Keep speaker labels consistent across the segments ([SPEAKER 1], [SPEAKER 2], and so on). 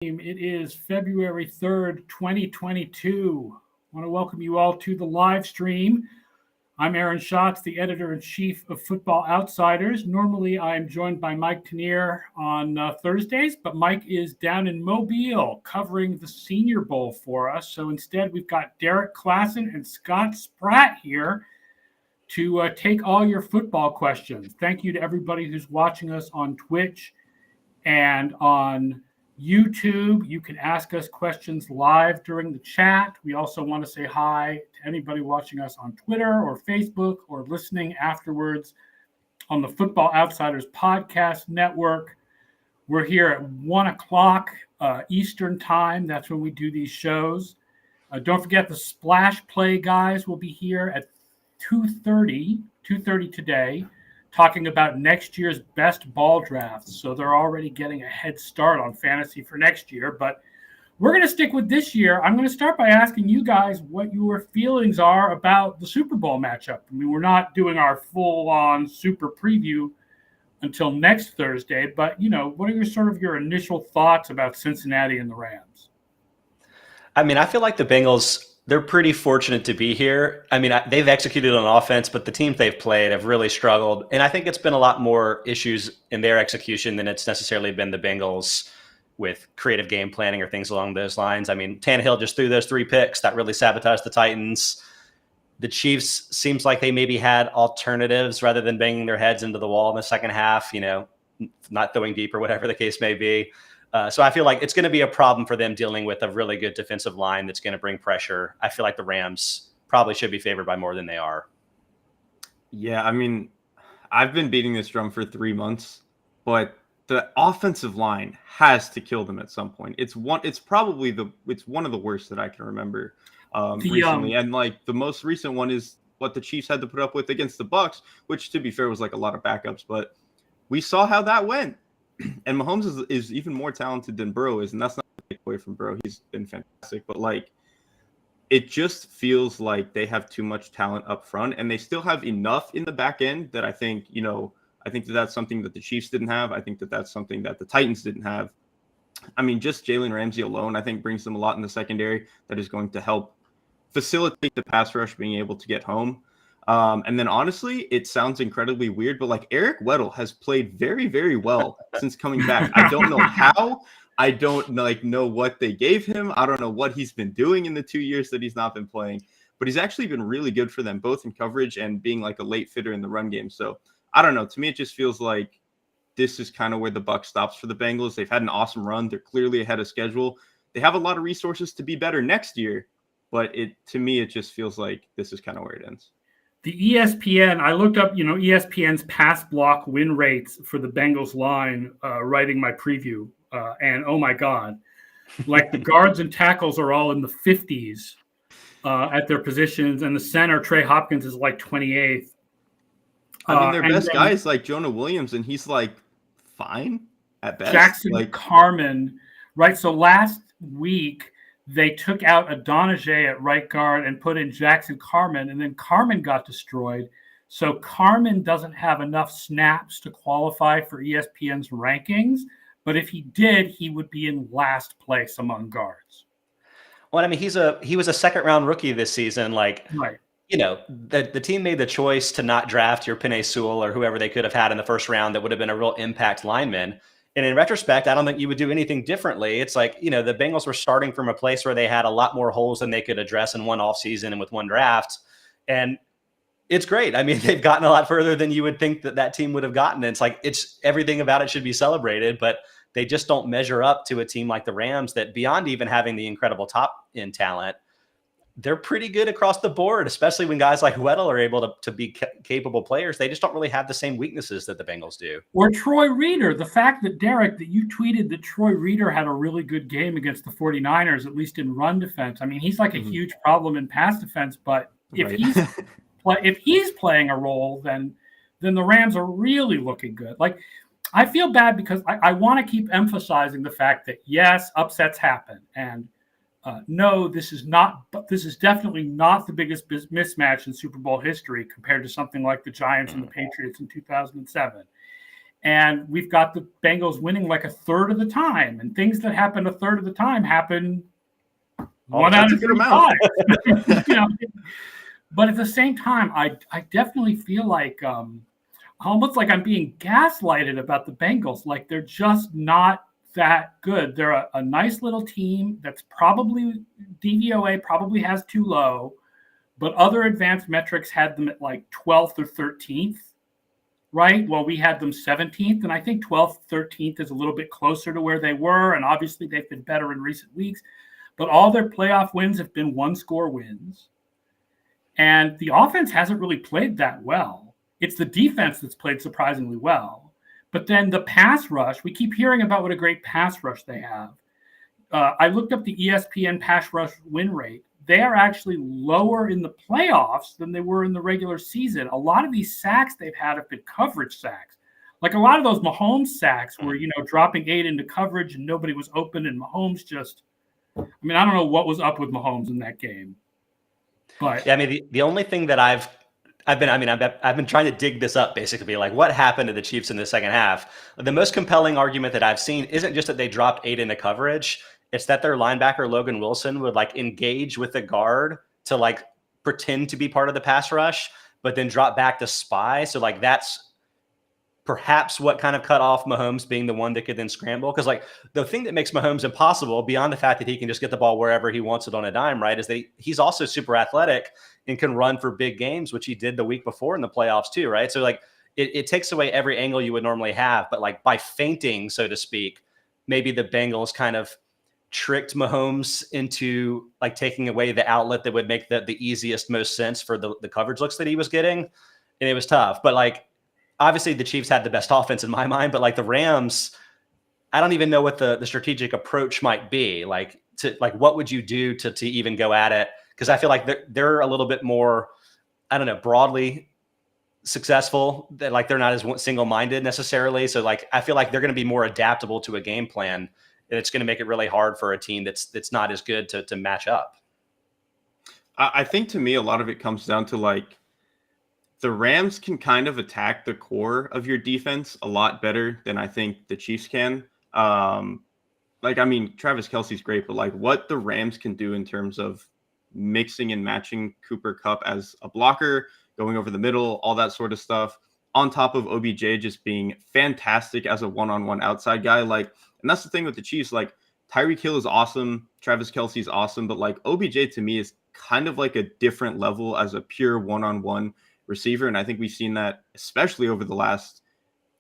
[SPEAKER 1] It is February 3rd, 2022. I want to welcome you all to the live stream. I'm Aaron Schatz, the editor-in-chief of Football Outsiders. Normally, I'm joined by Mike Tanier on Thursdays, but Mike is down in Mobile covering the Senior Bowl for us. So instead, we've got Derrik, Klassen, and Spratt here to take all your football questions. Thank you to everybody who's watching us on Twitch and on YouTube. You can ask us questions live during the chat. We also want to say hi to anybody watching us on Twitter or Facebook or listening afterwards on the Football Outsiders Podcast Network. We're here at 1 o'clock Eastern time. That's when we do these shows. Don't forget the Splash Play guys will be here at 2:30 today, talking about next year's best ball drafts. So they're already getting a head start on fantasy for next year. But we're going to stick with this year. I'm going to start by asking you guys what your feelings are about the Super Bowl matchup. I mean, we're not doing our full-on super preview until next Thursday. But, you know, what are your initial thoughts about Cincinnati and the Rams?
[SPEAKER 2] I mean, I feel like the Bengals, they're pretty fortunate to be here. I mean, they've executed on offense, but the teams they've played have really struggled. And I think it's been a lot more issues in their execution than it's necessarily been the Bengals with creative game planning or things along those lines. I mean, Tannehill just threw those 3 picks that really sabotaged the Titans. The Chiefs seems like they maybe had alternatives rather than banging their heads into the wall in the second half, you know, not throwing deep or whatever the case may be. So I feel like it's going to be a problem for them dealing with a really good defensive line that's going to bring pressure. I feel like the Rams probably should be favored by more than they are.
[SPEAKER 3] Yeah, I mean, I've been beating this drum for 3 months, but the offensive line has to kill them at some point. It's one of the worst that I can remember recently. And like the most recent one is what the Chiefs had to put up with against the Bucs, which to be fair was like a lot of backups, but we saw how that went. And Mahomes is even more talented than Burrow is, and that's not a take away from Burrow. He's been fantastic, but like it just feels like they have too much talent up front, and they still have enough in the back end that I think that's something that the Chiefs didn't have. I think that that's something that the Titans didn't have. I mean, just Jalen Ramsey alone, I think brings them a lot in the secondary that is going to help facilitate the pass rush being able to get home. And then honestly, it sounds incredibly weird, but like Eric Weddle has played very, very well since coming back. I don't know how. I don't know what they gave him. I don't know what he's been doing in the 2 years that he's not been playing, but he's actually been really good for them, both in coverage and being like a late fitter in the run game. So I don't know. To me, it just feels like this is kind of where the buck stops for the Bengals. They've had an awesome run. They're clearly ahead of schedule. They have a lot of resources to be better next year, but to me, it just feels like this is kind of where it ends.
[SPEAKER 1] The ESPN, I looked up, ESPN's pass block win rates for the Bengals line, writing my preview. And oh my God, like the guards and tackles are all in the 50s at their positions. And the center, Trey Hopkins, is like 28th.
[SPEAKER 3] I mean, their best guy is like Jonah Williams, and he's like fine at best.
[SPEAKER 1] Jackson Carman, right? So last week, they took out Adonijah at right guard and put in Jackson Carman, and then Carman got destroyed. So Carman doesn't have enough snaps to qualify for ESPN's rankings, but if he did, he would be in last place among guards.
[SPEAKER 2] Well, I mean, he was a second-round rookie this season. Like,
[SPEAKER 1] right.
[SPEAKER 2] You know, the team made the choice to not draft your Penei Sewell or whoever they could have had in the first round that would have been a real impact lineman. And in retrospect, I don't think you would do anything differently. It's like, you know, the Bengals were starting from a place where they had a lot more holes than they could address in one offseason and with one draft. And it's great. I mean, they've gotten a lot further than you would think that team would have gotten. It's like, everything about it should be celebrated, but they just don't measure up to a team like the Rams that, beyond even having the incredible top end talent, they're pretty good across the board, especially when guys like Weddle are able to be capable players. They just don't really have the same weaknesses that the Bengals do.
[SPEAKER 1] Or Troy Reeder. The fact that, Derrik, that you tweeted that Troy Reeder had a really good game against the 49ers, at least in run defense. I mean, he's like a huge problem in pass defense, but if he's playing a role, then the Rams are really looking good. Like, I feel bad because I want to keep emphasizing the fact that, yes, upsets happen. And no, this is definitely not the biggest mismatch in Super Bowl history compared to something like the Giants and the Patriots in 2007. And we've got the Bengals winning like a third of the time. And things that happen a third of the time happen one out of 35. But at the same time, I definitely feel like almost like I'm being gaslighted about the Bengals. Like they're just not that good. They're a nice little team that's probably DVOA probably has too low, but other advanced metrics had them at like 12th or 13th, right? Well, we had them 17th, and I think 12th, 13th is a little bit closer to where they were, and obviously they've been better in recent weeks, but all their playoff wins have been one-score wins, and the offense hasn't really played that well. It's the defense that's played surprisingly well. But then the pass rush, we keep hearing about what a great pass rush they have. I looked up the ESPN pass rush win rate. They are actually lower in the playoffs than they were in the regular season. A lot of these sacks they've had have been coverage sacks. Like a lot of those Mahomes sacks were, dropping 8 into coverage and nobody was open, and Mahomes I don't know what was up with Mahomes in that game. But
[SPEAKER 2] yeah, the only thing that I've been trying to dig this up, basically, like what happened to the Chiefs in the second half. The most compelling argument that I've seen isn't just that they dropped 8 into coverage. It's that their linebacker, Logan Wilson, would like engage with the guard to like pretend to be part of the pass rush, but then drop back to spy. So like that's perhaps what kind of cut off Mahomes being the one that could then scramble. Because like the thing that makes Mahomes impossible, beyond the fact that he can just get the ball wherever he wants it on a dime, right, is that he's also super athletic and can run for big games, which he did the week before in the playoffs too, right? So like it takes away every angle you would normally have. But like by feinting, so to speak, maybe the Bengals kind of tricked Mahomes into like taking away the outlet that would make the easiest, most sense for the coverage looks that he was getting. And it was tough. But like, obviously the Chiefs had the best offense in my mind, but like the Rams, I don't even know what the strategic approach might be. Like what would you do to even go at it? Because I feel like they're a little bit more, I don't know, broadly successful. That like they're not as single-minded necessarily. So like I feel like they're going to be more adaptable to a game plan, and it's going to make it really hard for a team that's not as good to match up.
[SPEAKER 3] I think to me a lot of it comes down to like the Rams can kind of attack the core of your defense a lot better than I think the Chiefs can. Travis Kelce's great, but like what the Rams can do in terms of mixing and matching Cooper Kupp as a blocker, going over the middle, all that sort of stuff, on top of OBJ just being fantastic as a one-on-one outside guy. Like, and that's the thing with the Chiefs, like Tyreek Hill is awesome, Travis Kelce's awesome, but like OBJ to me is kind of like a different level as a pure one-on-one receiver. And I think we've seen that especially over the last,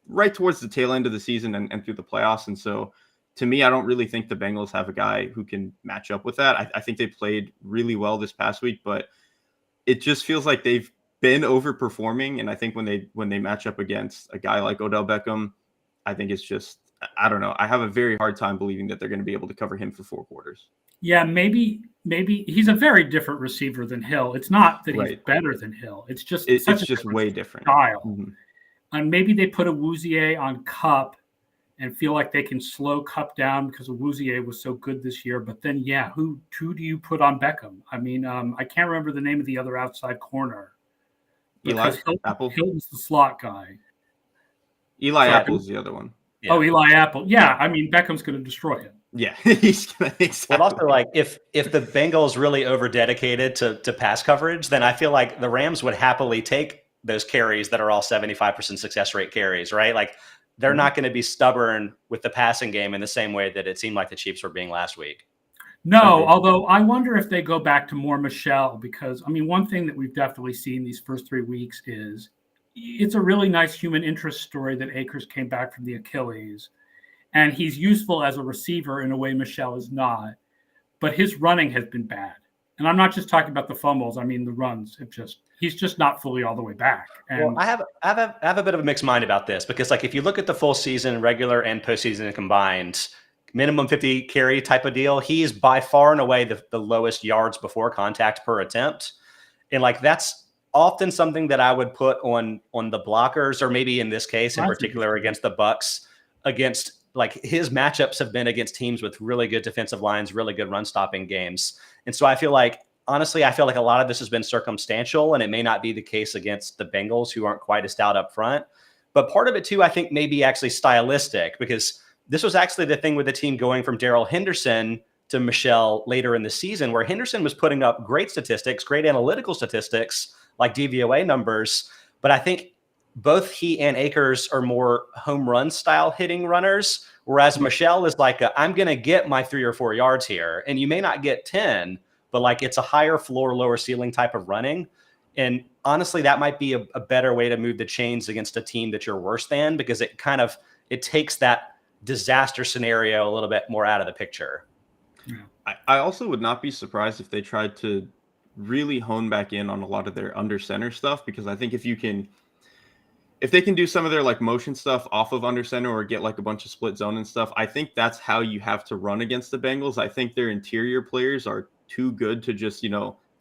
[SPEAKER 3] right towards the tail end of the season and through the playoffs. And so to me, I don't really think the Bengals have a guy who can match up with that. I think they played really well this past week, but it just feels like they've been overperforming. And I think when they match up against a guy like Odell Beckham, I think it's just, I don't know. I have a very hard time believing that they're going to be able to cover him for 4 quarters.
[SPEAKER 1] Yeah, maybe he's a very different receiver than Hill. It's not that he's better than Hill. It's just
[SPEAKER 3] it's just way different
[SPEAKER 1] style.
[SPEAKER 3] Mm-hmm.
[SPEAKER 1] And maybe they put a Awuzie on Kupp and feel like they can slow Kupp down because Awuzie was so good this year. But then, yeah, who do you put on Beckham? I mean, I can't remember the name of the other outside corner.
[SPEAKER 3] Eli Apple.
[SPEAKER 1] Hilton's the slot guy.
[SPEAKER 3] Eli Apple's the other one.
[SPEAKER 1] Yeah. Oh, Eli Apple. Yeah, I mean, Beckham's going to destroy him.
[SPEAKER 3] Yeah, he's going to exactly.
[SPEAKER 2] But also, like, if the Bengals really over-dedicated to pass coverage, then I feel like the Rams would happily take those carries that are all 75% success rate carries, right? Like, they're not going to be stubborn with the passing game in the same way that it seemed like the Chiefs were being last week.
[SPEAKER 1] No, although I wonder if they go back to more Michelle, because, I mean, one thing that we've definitely seen these first 3 weeks is it's a really nice human interest story that Akers came back from the Achilles, and he's useful as a receiver in a way Michelle is not, but his running has been bad. And I'm not just talking about the fumbles. I mean, the runs have he's just not fully all the way back. And
[SPEAKER 2] well, I have a bit of a mixed mind about this, because like if you look at the full season, regular and postseason combined, minimum 50 carry type of deal, he's by far and away the lowest yards before contact per attempt. And like that's often something that I would put on the blockers, or maybe in this case in particular against the Bucs, against like his matchups have been against teams with really good defensive lines, really good run stopping games. And so I feel like, honestly, a lot of this has been circumstantial, and it may not be the case against the Bengals, who aren't quite as stout up front. But part of it too, I think maybe actually stylistic, because this was actually the thing with the team going from Darrell Henderson to Michel later in the season, where Henderson was putting up great statistics, great analytical statistics, like DVOA numbers. But I think both he and Akers are more home run style hitting runners, whereas Michel is like, I'm going to get my 3 or 4 yards here. And you may not get 10, but like it's a higher floor, lower ceiling type of running. And honestly, that might be a better way to move the chains against a team that you're worse than, because it takes that disaster scenario a little bit more out of the picture.
[SPEAKER 3] I also would not be surprised if they tried to really hone back in on a lot of their under center stuff, because I think if they can do some of their like motion stuff off of under center or get like a bunch of split zone and stuff, I think that's how you have to run against the Bengals. I think their interior players are too good to just,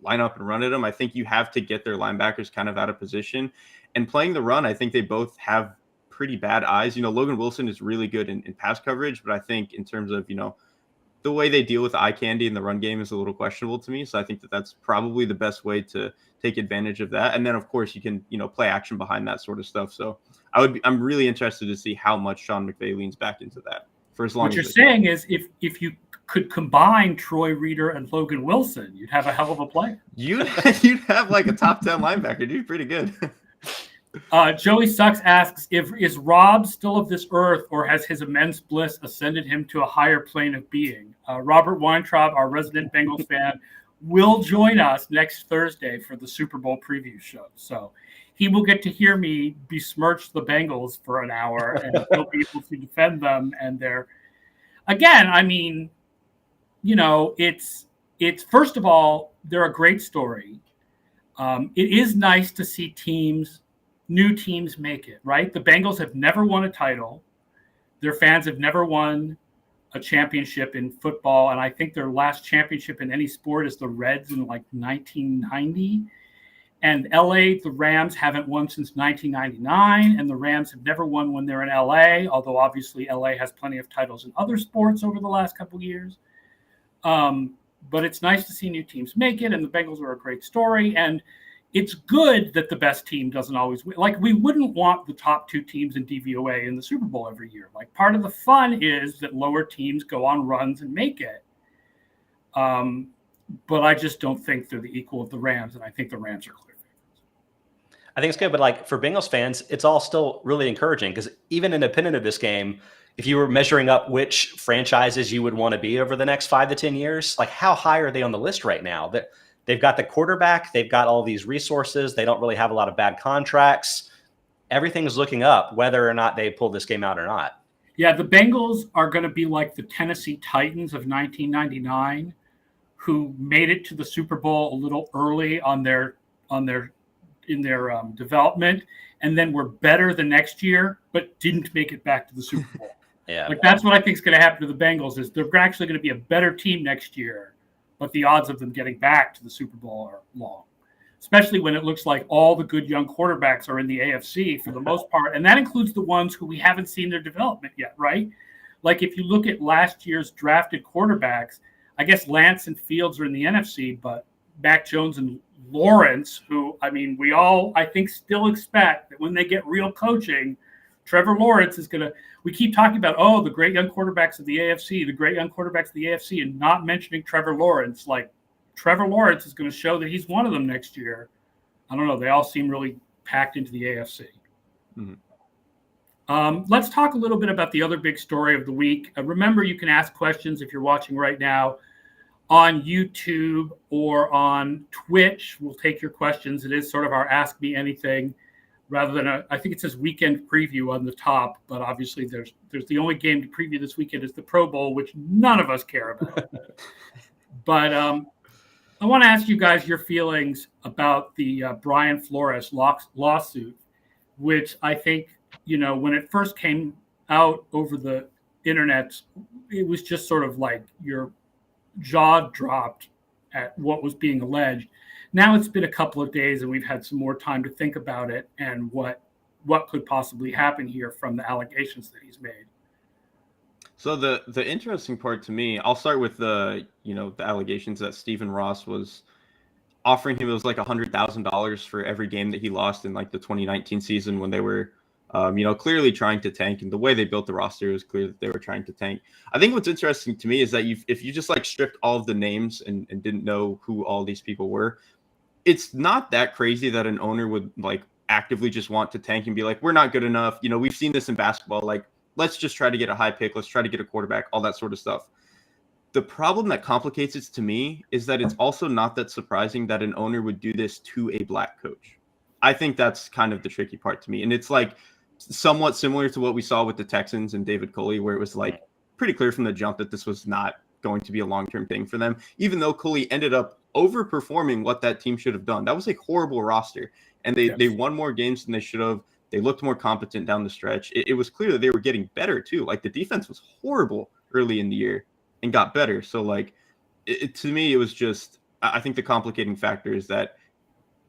[SPEAKER 3] line up and run at them. I think you have to get their linebackers kind of out of position, and playing the run. I think they both have pretty bad eyes. Logan Wilson is really good in pass coverage, but I think in terms of, the way they deal with eye candy in the run game is a little questionable to me. So I think that's probably the best way to take advantage of that. And then of course you can, play action behind that sort of stuff. So I'm really interested to see how much Sean McVay leans back into that for as long as
[SPEAKER 1] what you're saying is if you could combine Troy Reeder and Logan Wilson, you'd have a hell of a player.
[SPEAKER 3] You'd have like a top 10 linebacker, dude. Pretty good.
[SPEAKER 1] Joey Sucks asks, is Rob still of this earth, or has his immense bliss ascended him to a higher plane of being? Robert Weintraub, our resident Bengals fan, will join us next Thursday for the Super Bowl preview show. So he will get to hear me besmirch the Bengals for an hour, and he'll be able to defend them. And it's first of all, they're a great story. It is nice to see new teams make it, right? The Bengals have never won a title. Their fans have never won a championship in football. And I think their last championship in any sport is the Reds in like 1990. And LA, the Rams haven't won since 1999. And the Rams have never won when they're in LA, although obviously LA has plenty of titles in other sports over the last couple of years. But it's nice to see new teams make it. And the Bengals are a great story. And it's good that the best team doesn't always win. Like, we wouldn't want the top 2 teams in DVOA in the Super Bowl every year. Like, part of the fun is that lower teams go on runs and make it. But I just don't think they're the equal of the Rams, and I think the Rams are clear favorites.
[SPEAKER 2] I think it's good, but like for Bengals fans, it's all still really encouraging, because even independent of this game, if you were measuring up which franchises you would want to be over the next 5 to 10 years, like how high are they on the list right now? They've got the quarterback. They've got all these resources. They don't really have a lot of bad contracts. Everything's looking up, whether or not they pull this game out or not.
[SPEAKER 1] Yeah, the Bengals are going to be like the Tennessee Titans of 1999, who made it to the Super Bowl a little early in their development, and then were better the next year, but didn't make it back to the Super Bowl.
[SPEAKER 2] Yeah,
[SPEAKER 1] like that's what I think is going to happen to the Bengals. Is they're actually going to be a better team next year, but the odds of them getting back to the Super Bowl are long, especially when it looks like all the good young quarterbacks are in the AFC for the most part. And that includes the ones who we haven't seen their development yet, right? Like if you look at last year's drafted quarterbacks, I guess Lance and Fields are in the NFC, but Mac Jones and Lawrence, who, we all, I think, still expect that when they get real coaching, Trevor Lawrence is going to, we keep talking about, the great young quarterbacks of the AFC, and not mentioning Trevor Lawrence. Like, Trevor Lawrence is going to show that he's one of them next year. I don't know. They all seem really packed into the AFC. Mm-hmm. Let's talk a little bit about the other big story of the week. Remember, you can ask questions if you're watching right now on YouTube or on Twitch. We'll take your questions. It is sort of our Ask Me Anything, rather than I think it says weekend preview on the top, but obviously there's the only game to preview this weekend is the Pro Bowl, which none of us care about. But I want to ask you guys your feelings about the Brian Flores lawsuit, which I think, when it first came out over the internet, it was just sort of like your jaw dropped at what was being alleged. Now it's been a couple of days and we've had some more time to think about it and what could possibly happen here from the allegations that he's made.
[SPEAKER 3] So the interesting part to me, I'll start with the allegations that Stephen Ross was offering him. It was like $100,000 for every game that he lost in like the 2019 season when they were Clearly trying to tank, and the way they built the roster, it was clear that they were trying to tank. I think what's interesting to me is that if you just like stripped all of the names and didn't know who all these people were, it's not that crazy that an owner would like actively just want to tank and be like, we're not good enough. We've seen this in basketball. Like, let's just try to get a high pick. Let's try to get a quarterback, all that sort of stuff. The problem that complicates it to me is that it's also not that surprising that an owner would do this to a black coach. I think that's kind of the tricky part to me. And it's like somewhat similar to what we saw with the Texans and David Culley, where it was like pretty clear from the jump that this was not going to be a long-term thing for them, even though Culley ended up overperforming what that team should have done. That was a horrible roster, and they won more games than they should have. They looked more competent down the stretch. It was clear that they were getting better too. Like, the defense was horrible early in the year and got better. So like, to me, it was just, I think the complicating factor is that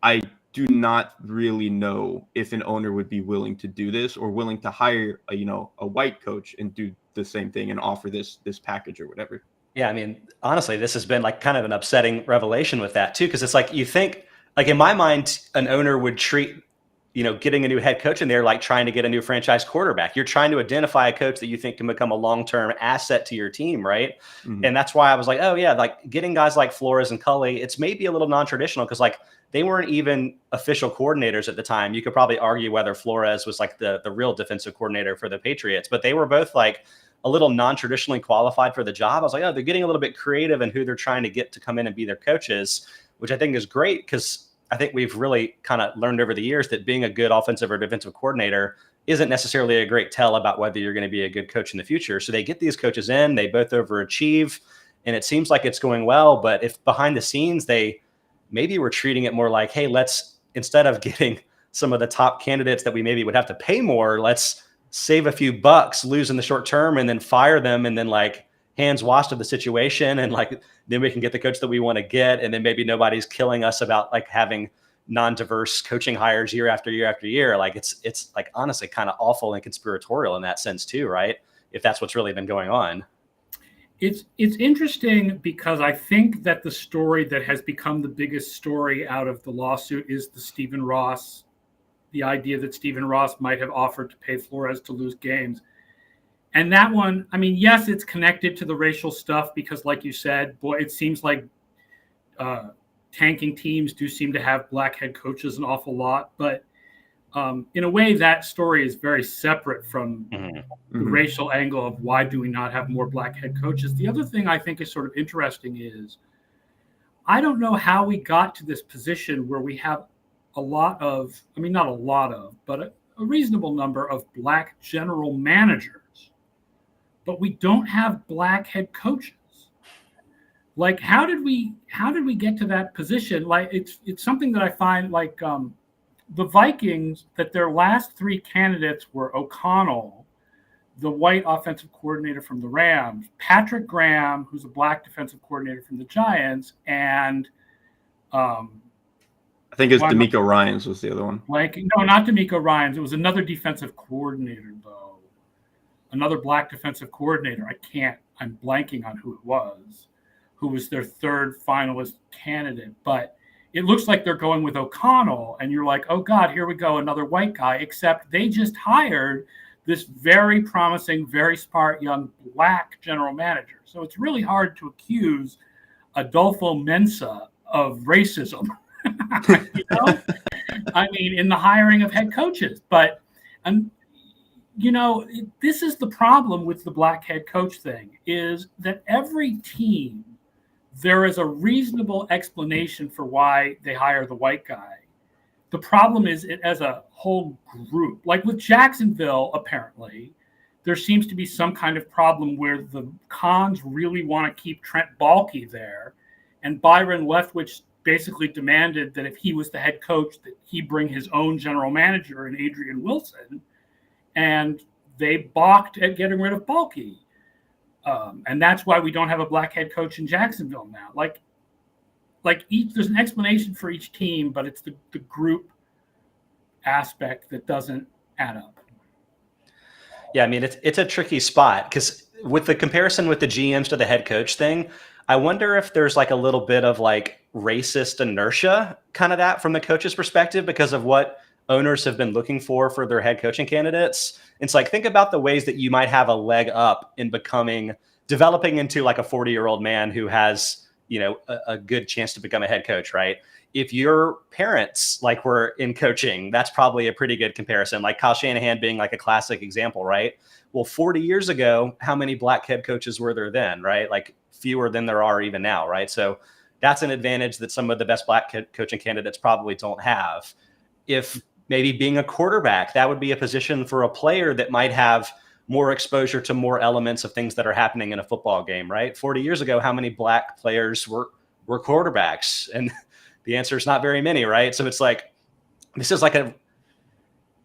[SPEAKER 3] I do not really know if an owner would be willing to do this or willing to hire a white coach and do the same thing and offer this package or whatever.
[SPEAKER 2] Yeah, I mean, honestly, this has been like kind of an upsetting revelation with that too, because it's like, you think, like, in my mind, an owner would treat, getting a new head coach in there like trying to get a new franchise quarterback. You're trying to identify a coach that you think can become a long-term asset to your team, right? Mm-hmm. And that's why I was like, oh yeah, like getting guys like Flores and Culley, it's maybe a little non-traditional because like they weren't even official coordinators at the time. You could probably argue whether Flores was like the real defensive coordinator for the Patriots, but they were both like a little non-traditionally qualified for the job. I was like, oh, they're getting a little bit creative in who they're trying to get to come in and be their coaches, which I think is great because I think we've really kind of learned over the years that being a good offensive or defensive coordinator isn't necessarily a great tell about whether you're going to be a good coach in the future. So they get these coaches in, they both overachieve, and it seems like it's going well. But if behind the scenes, they maybe were treating it more like, hey, let's, instead of getting some of the top candidates that we maybe would have to pay more, let's save a few bucks, lose in the short term, and then fire them, and then like hands washed of the situation, and like then we can get the coach that we want to get, and then maybe nobody's killing us about like having non-diverse coaching hires year after year after year. Like it's like honestly kind of awful and conspiratorial in that sense too, right? If that's what's really been going on.
[SPEAKER 1] It's interesting because I think that the story that has become the biggest story out of the lawsuit is the idea that Stephen Ross might have offered to pay Flores to lose games. And that one, I mean, yes, it's connected to the racial stuff because, like you said, boy, it seems like tanking teams do seem to have black head coaches an awful lot. But in a way, that story is very separate from the racial angle of why do we not have more black head coaches. The other thing I think is sort of interesting is I don't know how we got to this position where we have not a lot of, but a reasonable number of black general managers, but we don't have black head coaches. Like, how did we get to that position? Like, it's something that I find like the Vikings, that their last three candidates were O'Connell, the white offensive coordinator from the Rams, Patrick Graham, who's a black defensive coordinator from the Giants, and
[SPEAKER 3] I think it's D'Amico Ryans was the other one.
[SPEAKER 1] No, not D'Amico Ryans. It was another defensive coordinator, though. Another black defensive coordinator. I'm blanking on who it was, who was their third finalist candidate. But it looks like they're going with O'Connell, and you're like, oh, God, here we go, another white guy, except they just hired this very promising, very smart young black general manager. So it's really hard to accuse Adolfo Mensa of racism. I mean, in the hiring of head coaches. But, this is the problem with the black head coach thing, is that every team, there is a reasonable explanation for why they hire the white guy. The problem is it as a whole group. Like with Jacksonville, apparently, there seems to be some kind of problem where the Khans really want to keep Trent Baalke there, and Byron Leftwich basically demanded that if he was the head coach, that he bring his own general manager in Adrian Wilson, and they balked at getting rid of Baalke. And that's why we don't have a black head coach in Jacksonville now. There's an explanation for each team, but it's the group aspect that doesn't add up.
[SPEAKER 2] Yeah, I mean, it's a tricky spot because with the comparison with the GMs to the head coach thing, I wonder if there's like a little bit of like racist inertia kind of that from the coach's perspective because of what owners have been looking for their head coaching candidates. It's like, think about the ways that you might have a leg up in developing into like a 40-year-old man who has, a good chance to become a head coach, right? If your parents like were in coaching, that's probably a pretty good comparison. Like Kyle Shanahan being like a classic example, right? Well, 40 years ago, how many black head coaches were there then, right? Like fewer than there are even now, right? So that's an advantage that some of the best black coaching candidates probably don't have. If maybe being a quarterback, that would be a position for a player that might have more exposure to more elements of things that are happening in a football game, right? 40 years ago, how many black players were quarterbacks? And the answer is not very many, right? So it's like, this is like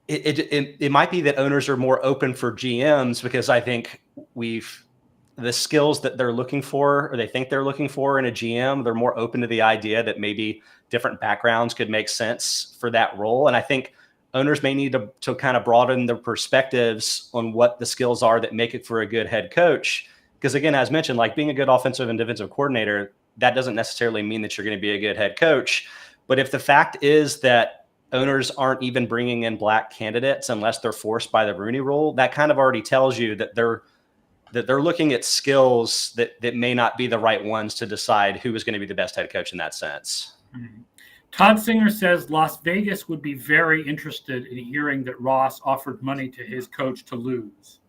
[SPEAKER 2] it might be that owners are more open for GMs because I think the skills that they're looking for, or they think they're looking for in a GM, they're more open to the idea that maybe different backgrounds could make sense for that role. And I think owners may need to kind of broaden their perspectives on what the skills are that make it for a good head coach. Because again, as mentioned, like being a good offensive and defensive coordinator, that doesn't necessarily mean that you're going to be a good head coach. But if the fact is that owners aren't even bringing in black candidates unless they're forced by the Rooney Rule, that kind of already tells you that they're looking at skills that may not be the right ones to decide who is going to be the best head coach in that sense.
[SPEAKER 1] Mm-hmm. Todd Singer says Las Vegas would be very interested in hearing that Ross offered money to his coach to lose.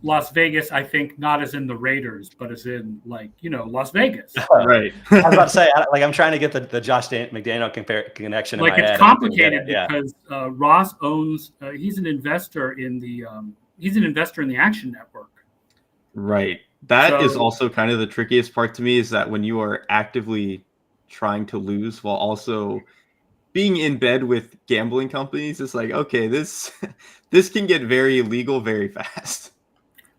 [SPEAKER 1] Las Vegas, I think, not as in the Raiders, but as in Las Vegas.
[SPEAKER 3] Right.
[SPEAKER 2] I was about to say, I'm trying to get the Josh McDaniel connection.
[SPEAKER 1] Like, it's complicated because Ross owns. He's an investor in the. He's an investor in the Action Network.
[SPEAKER 3] Right. That is also kind of the trickiest part to me, is that when you are actively trying to lose while also being in bed with gambling companies, it's like, okay, this can get very illegal very fast.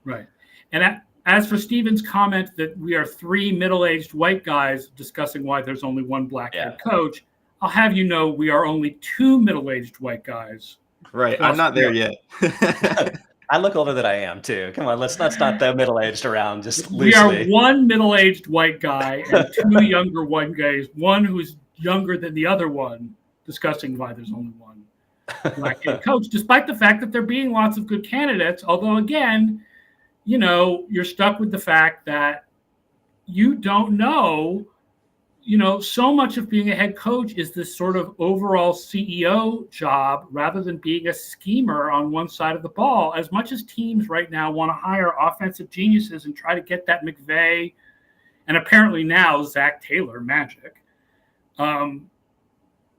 [SPEAKER 1] Right. And as for Steven's comment that we are three middle-aged white guys discussing why there's only one black head coach, I'll have you know we are only two middle-aged white guys.
[SPEAKER 3] Right. I'm not there yet.
[SPEAKER 2] I look older than I am too. Come on, let's not the middle-aged around just loosely.
[SPEAKER 1] We are one middle-aged white guy and two younger white guys, one who's younger than the other one, discussing why there's only one black head coach, despite the fact that there being lots of good candidates. Although, again, you're stuck with the fact that you don't know. So much of being a head coach is this sort of overall CEO job rather than being a schemer on one side of the ball. As much as teams right now want to hire offensive geniuses and try to get that McVay and apparently now Zach Taylor magic,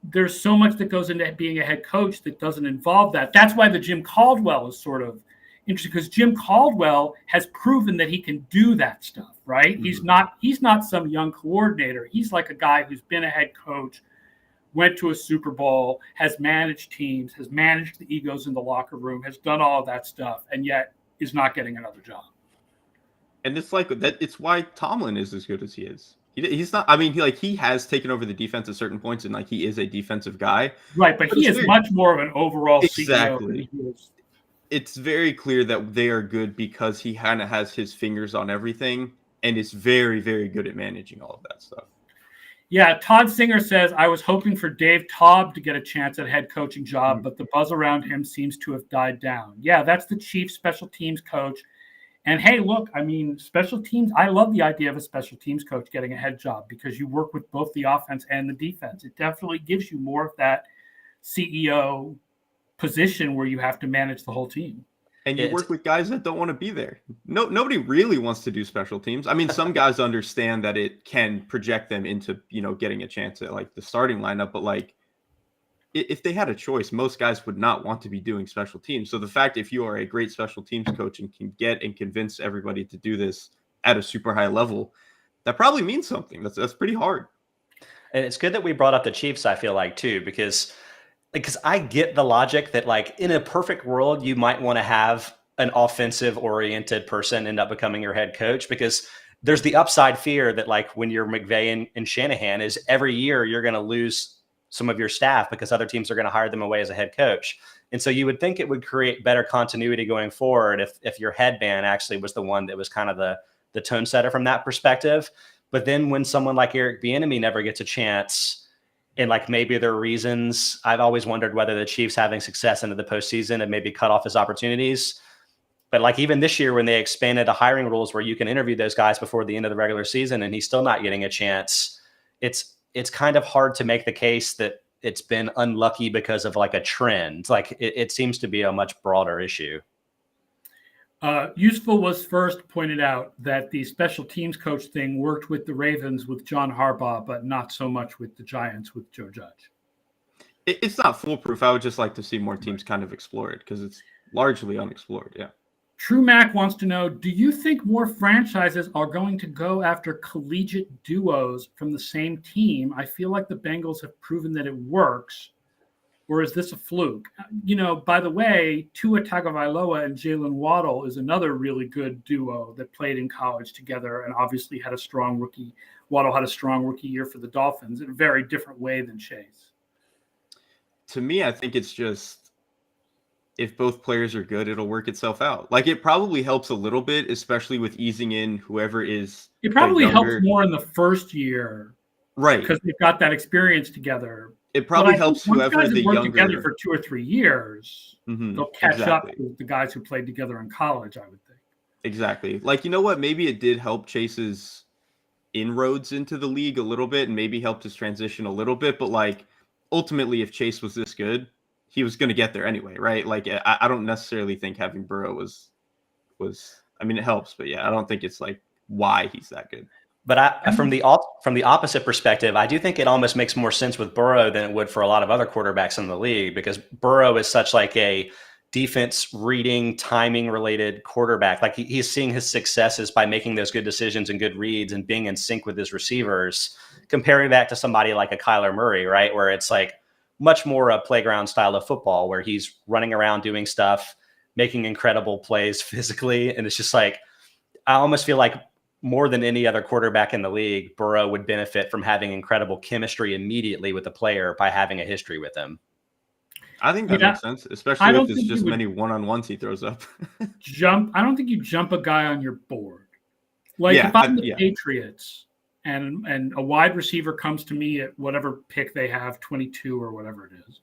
[SPEAKER 1] there's so much that goes into being a head coach that doesn't involve that. That's why the Jim Caldwell is sort of interesting, because Jim Caldwell has proven that he can do that stuff, right? Mm-hmm. He's not some young coordinator. He's like a guy who's been a head coach, went to a Super Bowl, has managed teams, has managed the egos in the locker room, has done all of that stuff, and yet is not getting another job.
[SPEAKER 3] And it's like that. It's why Tomlin is as good as he is. He's not. I mean, he has taken over the defense at certain points, and he is a defensive guy,
[SPEAKER 1] right? But he is much more of an overall
[SPEAKER 3] exactly.
[SPEAKER 1] CEO.
[SPEAKER 3] It's very clear that they are good because he kind of has his fingers on everything and is very, very good at managing all of that stuff.
[SPEAKER 1] Yeah, Todd Singer says, I was hoping for Dave Taub to get a chance at a head coaching job, but the buzz around him seems to have died down. Yeah, that's the Chiefs special teams coach. And hey, look, I mean, special teams, I love the idea of a special teams coach getting a head job because you work with both the offense and the defense. It definitely gives you more of that CEO position where you have to manage the whole team.
[SPEAKER 3] And you work with guys that don't want to be there. Nobody really wants to do special teams. I mean, some guys understand that it can project them into, getting a chance at the starting lineup. But if they had a choice, most guys would not want to be doing special teams. So the fact if you are a great special teams coach and can get and convince everybody to do this at a super high level, that probably means something. That's pretty hard.
[SPEAKER 2] And it's good that we brought up the Chiefs, I feel like, too, because I get the logic that in a perfect world, you might want to have an offensive oriented person end up becoming your head coach, because there's the upside fear that when you're McVay and Shanahan is every year you're going to lose some of your staff because other teams are going to hire them away as a head coach. And so you would think it would create better continuity going forward if your head man actually was the one that was kind of the tone setter from that perspective. But then when someone like Eric Bieniemy never gets a chance, and like maybe there are reasons. I've always wondered whether the Chiefs having success into the postseason and maybe cut off his opportunities. But like even this year when they expanded the hiring rules where you can interview those guys before the end of the regular season and he's still not getting a chance, it's kind of hard to make the case that it's been unlucky because of like a trend. Like it seems to be a much broader issue.
[SPEAKER 1] Useful was first pointed out that the special teams coach thing worked with the Ravens with John Harbaugh, but not so much with the Giants with Joe Judge.
[SPEAKER 3] It's not foolproof. I would just like to see more teams kind of explore it because it's largely unexplored. Yeah.
[SPEAKER 1] True Mac wants to know, do you think more franchises are going to go after collegiate duos from the same team? I feel like the Bengals have proven that it works. Or is this a fluke? You know, by the way, Tua Tagovailoa and Jalen Waddle is another really good duo that played in college together and obviously had a strong rookie. Waddle had a strong rookie year for the Dolphins in a very different way than Chase.
[SPEAKER 3] To me, I think it's just if both players are good, it'll work itself out. Like it probably helps a little bit, especially with easing in whoever is.
[SPEAKER 1] It probably helps more in the first year.
[SPEAKER 3] Right.
[SPEAKER 1] Because they've got that experience together.
[SPEAKER 3] It probably helps whoever the younger.
[SPEAKER 1] Together for 2 or 3 years, they'll catch up with the guys who played together in college, I would think.
[SPEAKER 3] Exactly. Like, you know what? Maybe it did help Chase's inroads into the league a little bit and maybe helped his transition a little bit. But like, ultimately, if Chase was this good, he was going to get there anyway, right? Like, I don't necessarily think having Burrow was. I mean, it helps, but yeah, I don't think it's like why he's that good.
[SPEAKER 2] But from the opposite perspective, I do think it almost makes more sense with Burrow than it would for a lot of other quarterbacks in the league because Burrow is such like a defense reading, timing related quarterback. Like he's seeing his successes by making those good decisions and good reads and being in sync with his receivers, comparing that to somebody like a Kyler Murray, right? Where it's like much more a playground style of football where he's running around doing stuff, making incredible plays physically. And it's just like, I almost feel like more than any other quarterback in the league, Burrow would benefit from having incredible chemistry immediately with the player by having a history with him.
[SPEAKER 3] I think that makes sense, especially if there's just many one-on-ones he throws up.
[SPEAKER 1] I don't think you jump a guy on your board. Like if I'm the Patriots and a wide receiver comes to me at whatever pick they have, 22 or whatever it is,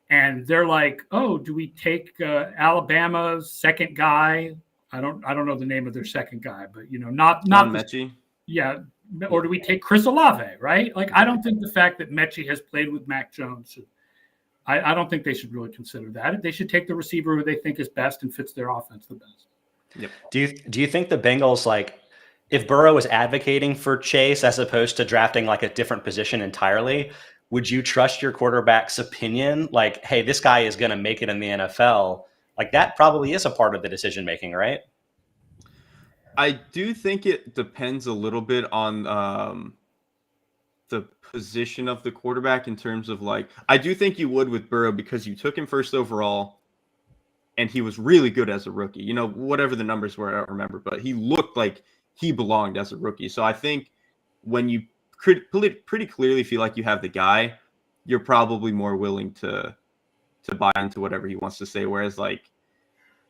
[SPEAKER 1] and they're like, "Oh, do we take Alabama's second guy?" I don't know the name of their second guy, but not
[SPEAKER 3] Mechie.
[SPEAKER 1] Yeah, or do we take Chris Olave? Right? Like, I don't think the fact that Mechie has played with Mac Jones, I don't think they should really consider that. They should take the receiver who they think is best and fits their offense the best.
[SPEAKER 3] Yep.
[SPEAKER 2] Do you think the Bengals, like, if Burrow is advocating for Chase as opposed to drafting like a different position entirely, would you trust your quarterback's opinion? Like, hey, this guy is going to make it in the NFL. Like that probably is a part of the decision making, right?
[SPEAKER 3] I do think it depends a little bit on the position of the quarterback in terms of like, I do think you would with Burrow because you took him first overall and he was really good as a rookie. Whatever the numbers were, I don't remember, but he looked like he belonged as a rookie. So I think when you pretty clearly feel like you have the guy, you're probably more willing to buy into whatever he wants to say. Whereas like,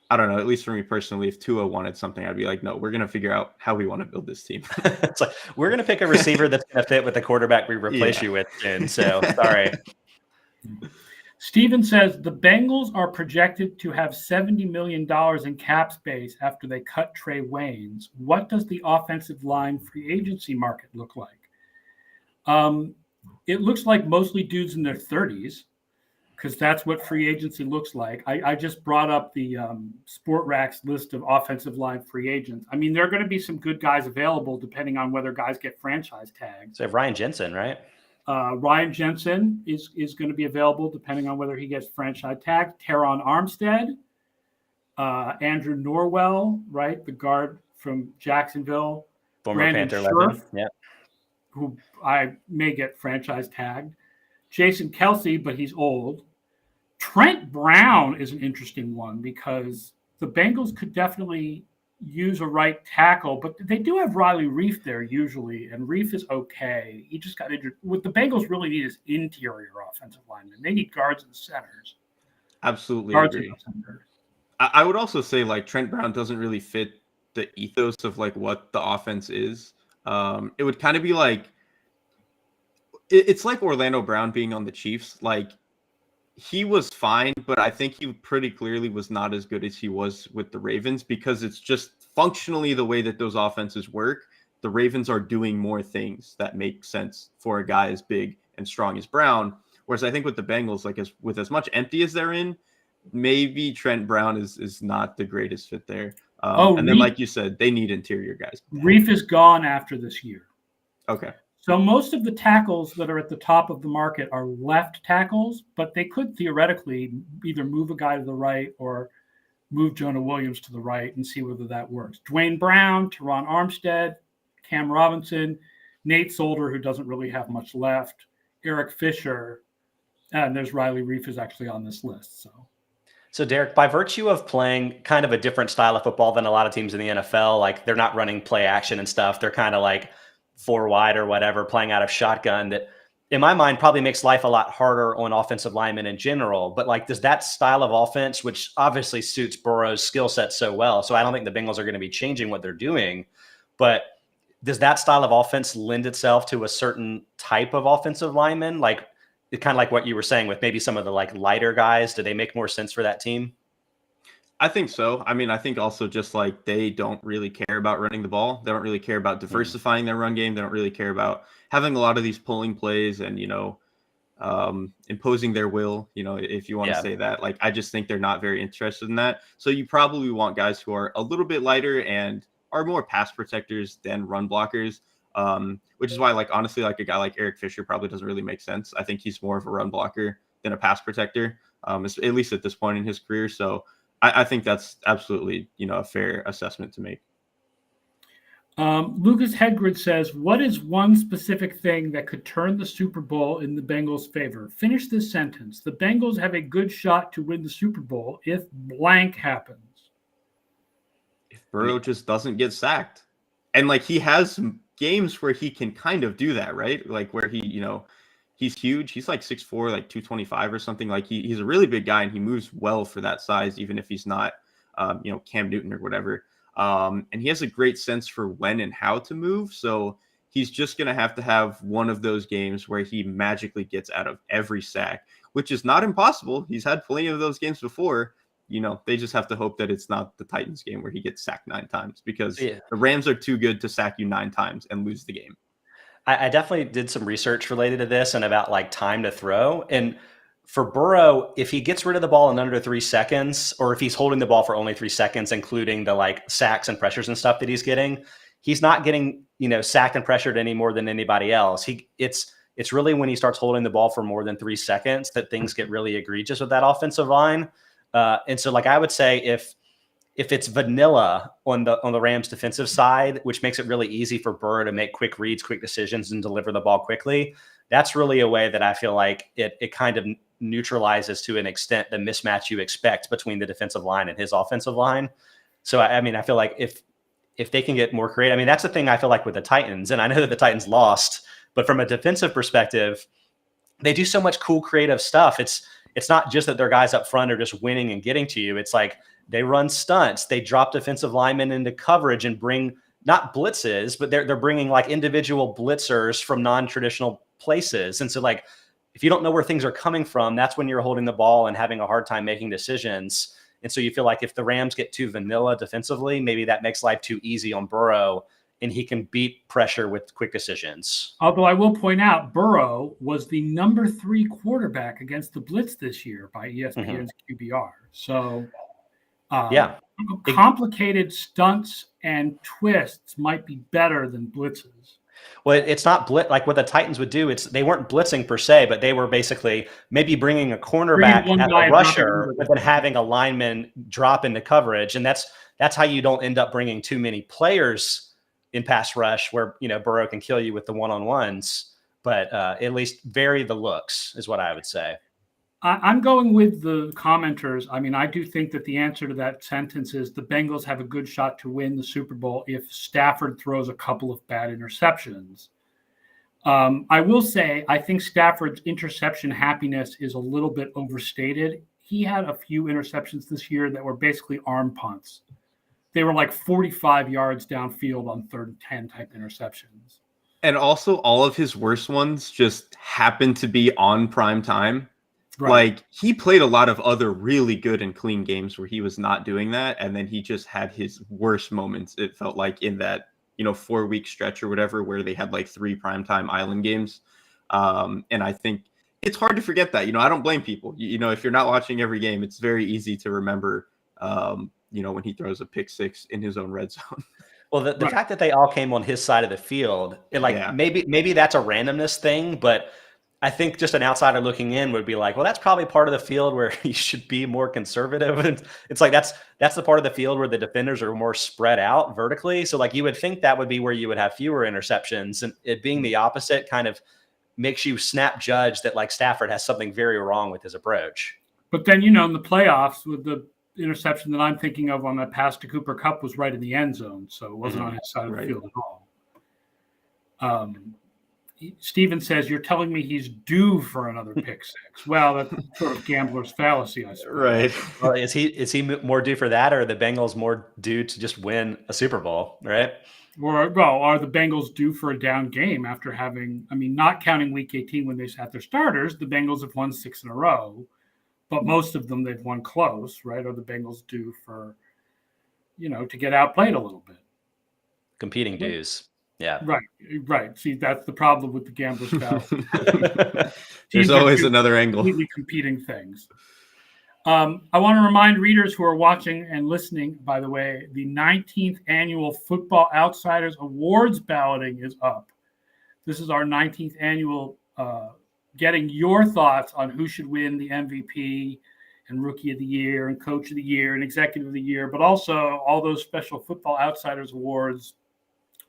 [SPEAKER 3] I don't know, at least for me personally, if Tua wanted something, I'd be like, no, we're going to figure out how we want to build this team.
[SPEAKER 2] It's like, we're going to pick a receiver that's going to fit with the quarterback we replace you with. And so, sorry.
[SPEAKER 1] Steven says the Bengals are projected to have $70 million in cap space after they cut Trey Waynes. What does the offensive line free agency market look like? It looks like mostly dudes in their 30s. Because that's what free agency looks like. I just brought up the Sport Rack's list of offensive line free agents. I mean, there are going to be some good guys available depending on whether guys get franchise tags.
[SPEAKER 2] So Ryan Jensen, right?
[SPEAKER 1] Ryan Jensen is going to be available depending on whether he gets franchise tagged. Teron Armstead, Andrew Norwell, right, the guard from Jacksonville.
[SPEAKER 2] Former
[SPEAKER 1] Brandon
[SPEAKER 2] Panther legend. Yeah.
[SPEAKER 1] Who I may get franchise tagged. Jason Kelsey, but he's old. Trent Brown is an interesting one because the Bengals could definitely use a right tackle, but they do have Riley Reif there usually, and Reif is okay. He just got injured. What the Bengals really need is interior offensive linemen. They need guards and centers.
[SPEAKER 3] Absolutely
[SPEAKER 1] Guards
[SPEAKER 3] agree.
[SPEAKER 1] and centers.
[SPEAKER 3] I would also say like Trent Brown doesn't really fit the ethos of like what the offense is. It would kind of be like it's like Orlando Brown being on the Chiefs. Like, he was fine, but I think he pretty clearly was not as good as he was with the Ravens, because it's just functionally the way that those offenses work. The Ravens are doing more things that make sense for a guy as big and strong as Brown. Whereas I think with the Bengals, like, with as much empty as they're in, maybe Trent Brown is not the greatest fit there. And then, like you said, they need interior guys.
[SPEAKER 1] Reef is gone after this year.
[SPEAKER 3] Okay.
[SPEAKER 1] So most of the tackles that are at the top of the market are left tackles, but they could theoretically either move a guy to the right or move Jonah Williams to the right and see whether that works. Dwayne Brown, Teron Armstead, Cam Robinson, Nate Solder, who doesn't really have much left, Eric Fisher, and there's Riley Reef is actually on this list.
[SPEAKER 2] So, Derrik, by virtue of playing kind of a different style of football than a lot of teams in the NFL, like they're not running play action and stuff, they're kind of like 4 wide or whatever, playing out of shotgun, that in my mind probably makes life a lot harder on offensive linemen in general. But like, does that style of offense, which obviously suits Burrow's skill set so well, so I don't think the Bengals are going to be changing what they're doing, but does that style of offense lend itself to a certain type of offensive lineman? Like, kind of like what you were saying with maybe some of the like lighter guys, do they make more sense for that team?
[SPEAKER 3] I think so. I mean, I think also just like they don't really care about running the ball. They don't really care about diversifying their run game. They don't really care about having a lot of these pulling plays and, imposing their will, if you want to say that. Like, I just think they're not very interested in that. So you probably want guys who are a little bit lighter and are more pass protectors than run blockers. Which is why, like, honestly, like a guy like Eric Fisher probably doesn't really make sense. I think he's more of a run blocker than a pass protector, at least at this point in his career. So I think that's absolutely, a fair assessment to make.
[SPEAKER 1] Lucas Hedgrid says, what is one specific thing that could turn the Super Bowl in the Bengals' favor? Finish this sentence. The Bengals have a good shot to win the Super Bowl if blank happens.
[SPEAKER 3] If Burrow just doesn't get sacked. And, like, he has some games where he can kind of do that, right? Like, where he, he's huge. He's like 6'4", like 225 or something. Like, he's a really big guy, and he moves well for that size, even if he's not, Cam Newton or whatever. And he has a great sense for when and how to move. So he's just going to have one of those games where he magically gets out of every sack, which is not impossible. He's had plenty of those games before. They just have to hope that it's not the Titans game where he gets sacked 9 times, because the Rams are too good to sack you 9 times and lose the game.
[SPEAKER 2] I definitely did some research related to this and about like time to throw. And for Burrow, if he gets rid of the ball in under 3 seconds, or if he's holding the ball for only 3 seconds, including the like sacks and pressures and stuff that he's getting, he's not getting, sacked and pressured any more than anybody else. It's really when he starts holding the ball for more than 3 seconds that things get really egregious with that offensive line. And so, like, I would say if it's vanilla on the Rams defensive side, which makes it really easy for Burrow to make quick reads, quick decisions, and deliver the ball quickly, that's really a way that I feel like it kind of neutralizes to an extent the mismatch you expect between the defensive line and his offensive line. So, I mean, I feel like if they can get more creative, I mean, that's the thing I feel like with the Titans, and I know that the Titans lost, but from a defensive perspective, they do so much cool creative stuff. It's not just that their guys up front are just winning and getting to you. It's like they run stunts. They drop defensive linemen into coverage and bring not blitzes, but they're bringing like individual blitzers from non-traditional places. And so, like, if you don't know where things are coming from, that's when you're holding the ball and having a hard time making decisions. And so you feel like if the Rams get too vanilla defensively, maybe that makes life too easy on Burrow, and he can beat pressure with quick decisions.
[SPEAKER 1] Although I will point out, Burrow was the number 3 quarterback against the blitz this year by ESPN's QBR. So, complicated stunts and twists might be better than blitzes.
[SPEAKER 2] Well, it's not like what the Titans would do. They weren't blitzing per se, but they were basically maybe bringing a cornerback as a rusher, but then having a lineman drop into coverage, and that's how you don't end up bringing too many players in pass rush where, Burrow can kill you with the one-on-ones, but at least vary the looks is what I would say.
[SPEAKER 1] I'm going with the commenters. I mean, I do think that the answer to that sentence is the Bengals have a good shot to win the Super Bowl if Stafford throws a couple of bad interceptions. I will say, I think Stafford's interception happiness is a little bit overstated. He had a few interceptions this year that were basically arm punts. They were like 45 yards downfield on 3rd and 10 type interceptions.
[SPEAKER 3] And also, all of his worst ones just happened to be on prime time.
[SPEAKER 1] Right.
[SPEAKER 3] Like, he played a lot of other really good and clean games where he was not doing that, and then he just had his worst moments, it felt like, in that 4-week stretch or whatever, where they had like 3 primetime island games. And I think it's hard to forget that. I don't blame people. If you're not watching every game, it's very easy to remember, when he throws a pick 6 in his own red zone.
[SPEAKER 2] Well, the fact that they all came on his side of the field, maybe that's a randomness thing, but I think just an outsider looking in would be like, well, that's probably part of the field where he should be more conservative. And it's like that's the part of the field where the defenders are more spread out vertically. So like you would think that would be where you would have fewer interceptions, and it being the opposite kind of makes you snap judge that like Stafford has something very wrong with his approach.
[SPEAKER 1] But then, in the playoffs, with the interception that I'm thinking of on that pass to Cooper Kupp was right in the end zone, so it wasn't on his side of the field at all. Steven says, you're telling me he's due for another pick 6. Well, that's sort of gambler's fallacy, I suppose.
[SPEAKER 3] Right.
[SPEAKER 2] Well, is he more due for that, or are the Bengals more due to just win a Super Bowl, right?
[SPEAKER 1] Or, are the Bengals due for a down game after having, not counting Week 18 when they had their starters, the Bengals have won 6 in a row. But most of them they've won close, right? Or the Bengals due for, to get outplayed a little bit.
[SPEAKER 2] Competing dues. Yeah.
[SPEAKER 1] Right. See, that's the problem with the gambler's fallacy.
[SPEAKER 3] There's always another angle.
[SPEAKER 1] Completely competing things. I want to remind readers who are watching and listening, by the way, the 19th annual Football Outsiders Awards balloting is up. This is our 19th annual getting your thoughts on who should win the MVP and Rookie of the Year and Coach of the Year and Executive of the Year, but also all those special Football Outsiders Awards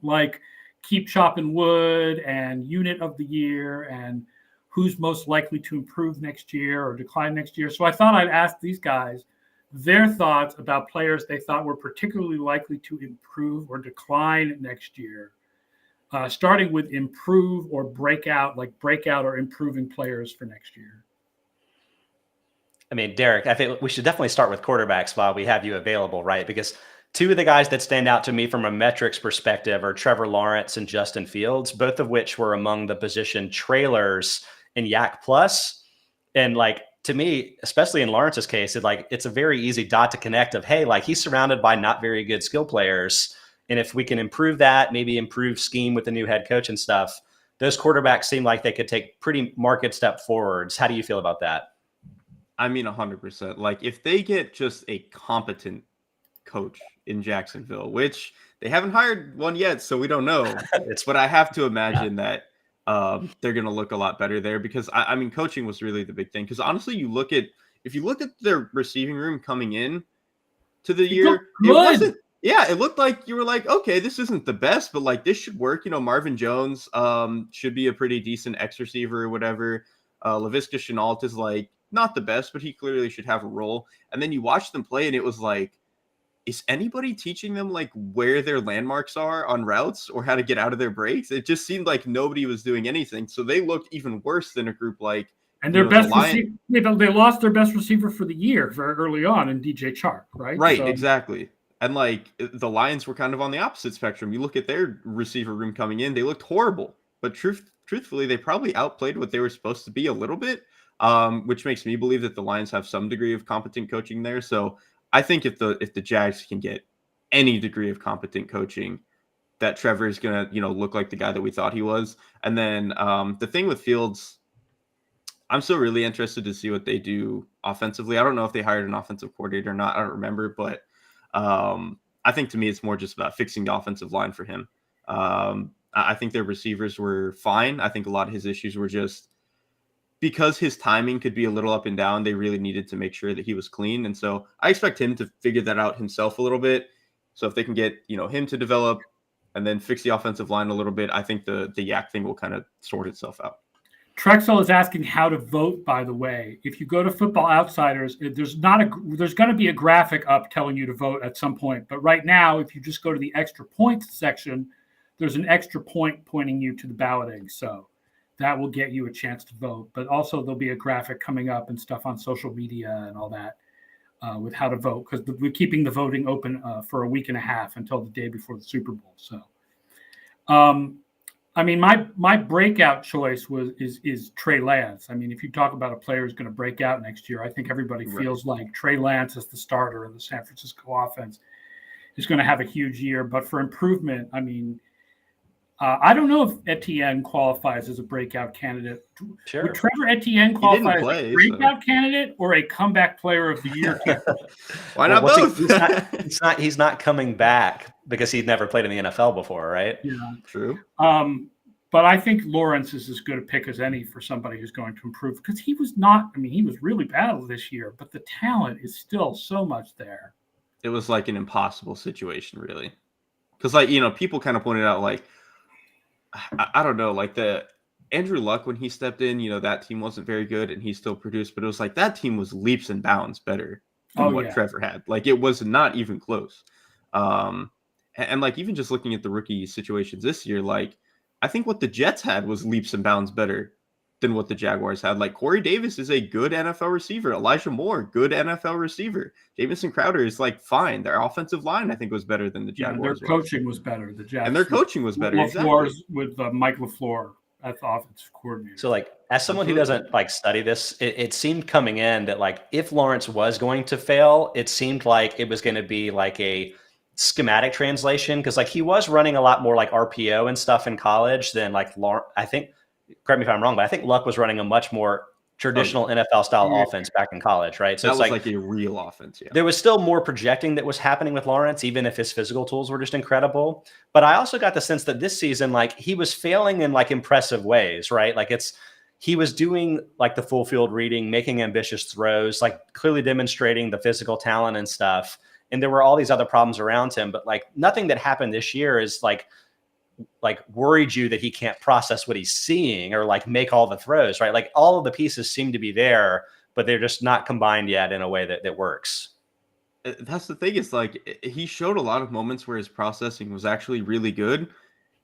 [SPEAKER 1] like Keep Chopping Wood and Unit of the Year and who's most likely to improve next year or decline next year. So I thought I'd ask these guys their thoughts about players they thought were particularly likely to improve or decline next year. Starting with improve or breakout, like breakout or improving players for next year.
[SPEAKER 2] Derrik, I think we should definitely start with quarterbacks while we have you available, right? Because 2 of the guys that stand out to me from a metrics perspective are Trevor Lawrence and Justin Fields, both of which were among the position trailers in Yak Plus. And to me, especially in Lawrence's case, it's a very easy dot to connect of, hey, he's surrounded by not very good skill players. And if we can improve that, maybe improve scheme with the new head coach and stuff, those quarterbacks seem like they could take pretty marked step forwards. How do you feel about that?
[SPEAKER 3] 100%. If they get just a competent coach in Jacksonville, which they haven't hired one yet, so we don't know. But I have to imagine that they're going to look a lot better there because, coaching was really the big thing. Because honestly, if you look at their receiving room coming in to the year, it wasn't. Yeah, it looked like you were like, okay, this isn't the best, but this should work. Marvin Jones should be a pretty decent X receiver or whatever. Laviska Shenault is not the best, but he clearly should have a role. And then you watch them play, and it was like, is anybody teaching them where their landmarks are on routes or how to get out of their breaks? It just seemed like nobody was doing anything. So they looked even worse than a group
[SPEAKER 1] and their best receiver, they lost their best receiver for the year very early on in DJ Chark, right?
[SPEAKER 3] Right, so, exactly. And the Lions were kind of on the opposite spectrum. You look at their receiver room coming in, they looked horrible. But truthfully, they probably outplayed what they were supposed to be a little bit, which makes me believe that the Lions have some degree of competent coaching there. So I think if the Jags can get any degree of competent coaching, that Trevor is going to, look like the guy that we thought he was. And then the thing with Fields, I'm still really interested to see what they do offensively. I don't know if they hired an offensive coordinator or not. I don't remember, but I think to me, it's more just about fixing the offensive line for him. I think their receivers were fine. I think a lot of his issues were just because his timing could be a little up and down. They really needed to make sure that he was clean. And so I expect him to figure that out himself a little bit. So if they can get, him to develop and then fix the offensive line a little bit, I think the Yak thing will kind of sort itself out.
[SPEAKER 1] Trexel is asking how to vote, by the way. If you go to Football Outsiders, there's going to be a graphic up telling you to vote at some point. But right now, if you just go to the extra points section, there's an extra point pointing you to the balloting. So that will get you a chance to vote. But also there'll be a graphic coming up and stuff on social media and all that with how to vote, because we're keeping the voting open for a week and a half until the day before the Super Bowl. So I mean, my breakout choice is Trey Lance. I mean, if you talk about a player who's going to break out next year, I think everybody feels like Trey Lance as the starter in the San Francisco offense is going to have a huge year. But for improvement, I mean, I don't know if Etienne qualifies as a breakout candidate.
[SPEAKER 2] Sure.
[SPEAKER 1] Would Trevor Etienne qualify as a breakout candidate or a comeback player of the year candidate?
[SPEAKER 3] Why not both?
[SPEAKER 2] He's not coming back because he'd never played in the NFL before, right?
[SPEAKER 1] Yeah,
[SPEAKER 3] true.
[SPEAKER 1] But I think Lawrence is as good a pick as any for somebody who's going to improve because he was not. I mean, he was really bad this year, but the talent is still so much there.
[SPEAKER 3] It was like an impossible situation, really, because like people kind of pointed out like. I don't know, like the Andrew Luck when he stepped in, that team wasn't very good and he still produced, but it was like that team was leaps and bounds better than what Trevor had. Like it was not even close. And like even just looking at the rookie situations this year, like I think what the Jets had was leaps and bounds better than what the Jaguars had. Like Corey Davis is a good NFL receiver. Elijah Moore, good NFL receiver. Jamison Crowder is like fine. Their offensive line, I think, was better than the Jaguars.
[SPEAKER 1] Their coaching was better. The Jets
[SPEAKER 3] and their coaching was better.
[SPEAKER 1] With Mike LaFleur as the offensive coordinator.
[SPEAKER 2] So like as someone who doesn't like study this, it seemed coming in that like if Lawrence was going to fail, it seemed like it was going to be like a schematic translation because like he was running a lot more like RPO and stuff in college than like Lawrence. I think. Correct me if I'm wrong, but I think Luck was running a much more traditional NFL style offense back in college, right? So
[SPEAKER 3] that
[SPEAKER 2] it's
[SPEAKER 3] was like a real offense. Yeah.
[SPEAKER 2] There was still more projecting that was happening with Lawrence, even if his physical tools were just incredible. But I also got the sense that this season, like he was failing in like impressive ways, right? Like he was doing like the full field reading, making ambitious throws, like clearly demonstrating the physical talent and stuff. And there were all these other problems around him, but like nothing that happened this year is like worried you that he can't process what he's seeing or like make all the throws, right? Like all of the pieces seem to be there, but they're just not combined yet in a way that works.
[SPEAKER 3] That's the thing. It's like he showed a lot of moments where his processing was actually really good.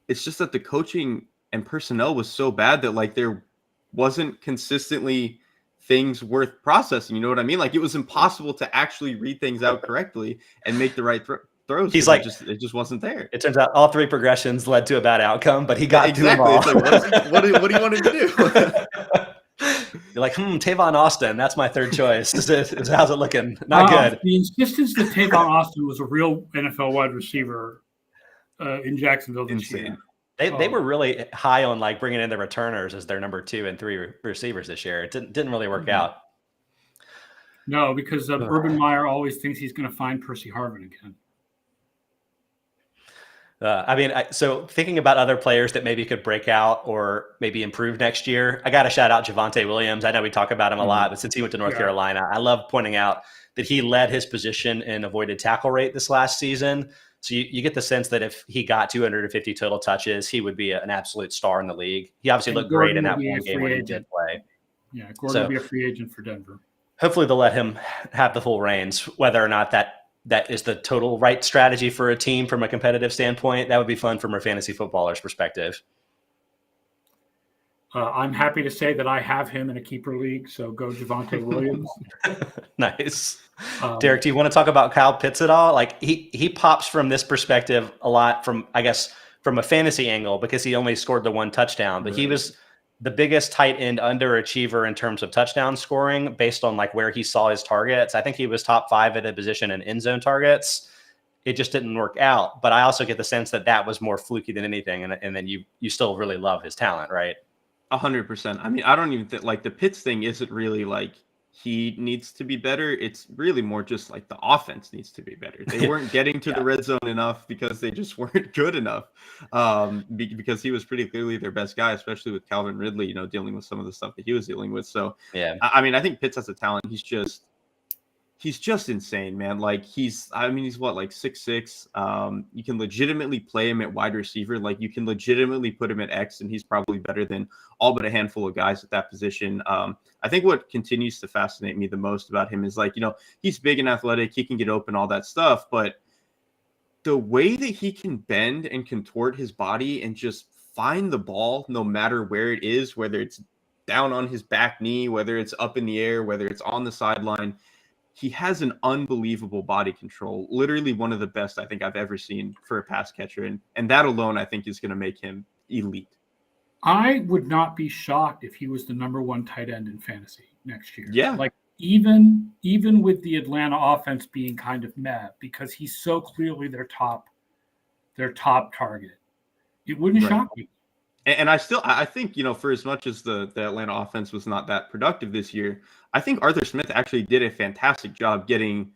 [SPEAKER 3] It's just that the coaching and personnel was so bad that like there wasn't consistently things worth processing. You know what I mean? Like it was impossible to actually read things out correctly and make the right throws.
[SPEAKER 2] He's like,
[SPEAKER 3] it just wasn't there.
[SPEAKER 2] It turns out all three progressions led to a bad outcome, but he got to them all.
[SPEAKER 3] It's like, what do you want him to do?
[SPEAKER 2] You're like, Tavon Austin. That's my third choice. How's it looking? Not good.
[SPEAKER 1] The insistence that Tavon Austin was a real NFL wide receiver in Jacksonville this year.
[SPEAKER 2] They were really high on like bringing in the returners as their number 2 and 3 receivers this year. It didn't really work out.
[SPEAKER 1] No, because Urban Meyer always thinks he's going to find Percy Harvin again.
[SPEAKER 2] So thinking about other players that maybe could break out or maybe improve next year, I got to shout out Javonte Williams. I know we talk about him a lot, but since he went to North Carolina, I love pointing out that he led his position in avoided tackle rate this last season. So you get the sense that if he got 250 total touches, he would be an absolute star in the league. He obviously looked great in that one game when he did play.
[SPEAKER 1] Yeah, Gordon will be a free agent for Denver.
[SPEAKER 2] Hopefully they'll let him have the full reins, whether or not that is the total right strategy for a team from a competitive standpoint. That would be fun from a fantasy footballer's perspective.
[SPEAKER 1] I'm happy to say that I have him in a keeper league, so go Javonte Williams.
[SPEAKER 2] Nice. Derrik, do you want to talk about Kyle Pitts at all? Like he pops from this perspective a lot from a fantasy angle because he only scored the one touchdown, but he was the biggest tight end underachiever in terms of touchdown scoring based on like where he saw his targets. I think he was top 5 at the position in end zone targets. It just didn't work out. But I also get the sense that was more fluky than anything. And then you still really love his talent, right?
[SPEAKER 3] 100%. I mean, I don't even think like the Pitts thing isn't really like he needs to be better. It's really more just like the offense needs to be better. They weren't getting to the red zone enough because they just weren't good enough. Because he was pretty clearly their best guy, especially with Calvin Ridley, dealing with some of the stuff that he was dealing with. So, I mean, I think Pitts has a talent. He's just insane, man. Like he's what, like 6'6". You can legitimately play him at wide receiver. Like you can legitimately put him at X and he's probably better than all but a handful of guys at that position. I think what continues to fascinate me the most about him is like, he's big and athletic. He can get open, all that stuff. But the way that he can bend and contort his body and just find the ball, no matter where it is, whether it's down on his back knee, whether it's up in the air, whether it's on the sideline, he has an unbelievable body control, literally one of the best I think I've ever seen for a pass catcher. And that alone, I think, is going to make him elite
[SPEAKER 1] I would not be shocked if he was the number one tight end in fantasy next year.
[SPEAKER 3] Yeah.
[SPEAKER 1] Like even with the Atlanta offense being kind of meh, because he's so clearly their top target. It wouldn't shock me.
[SPEAKER 3] And I think, for as much as the Atlanta offense was not that productive this year, I think Arthur Smith actually did a fantastic job getting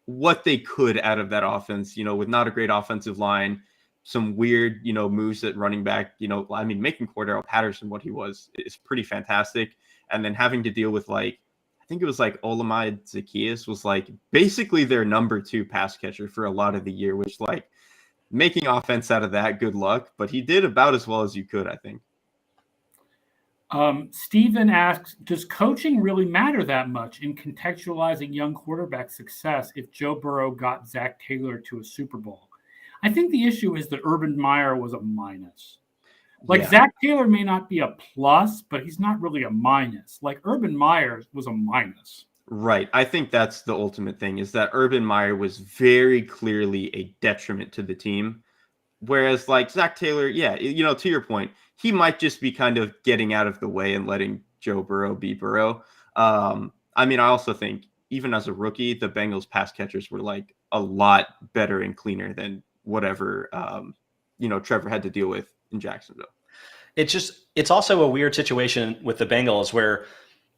[SPEAKER 3] what they could out of that offense, with not a great offensive line, some weird, moves at running back, making Cordero Patterson what he was is pretty fantastic. And then having to deal with I think it was Olamide Zaccheaus was basically their number 2 pass catcher for a lot of the year, which making offense out of that, good luck. But he did about as well as you could, I think.
[SPEAKER 1] Steven asks, does coaching really matter that much in contextualizing young quarterback success if Joe Burrow got Zach Taylor to a Super Bowl? I think the issue is that Urban Meyer was a minus. Zach Taylor may not be a plus, but he's not really a minus. Urban Meyer was a minus.
[SPEAKER 3] Right. I think that's the ultimate thing, is that Urban Meyer was very clearly a detriment to the team. Whereas Zach Taylor, to your point, he might just be kind of getting out of the way and letting Joe Burrow be Burrow. I also think even as a rookie, the Bengals pass catchers were a lot better and cleaner than whatever, Trevor had to deal with in Jacksonville.
[SPEAKER 2] It's also a weird situation with the Bengals where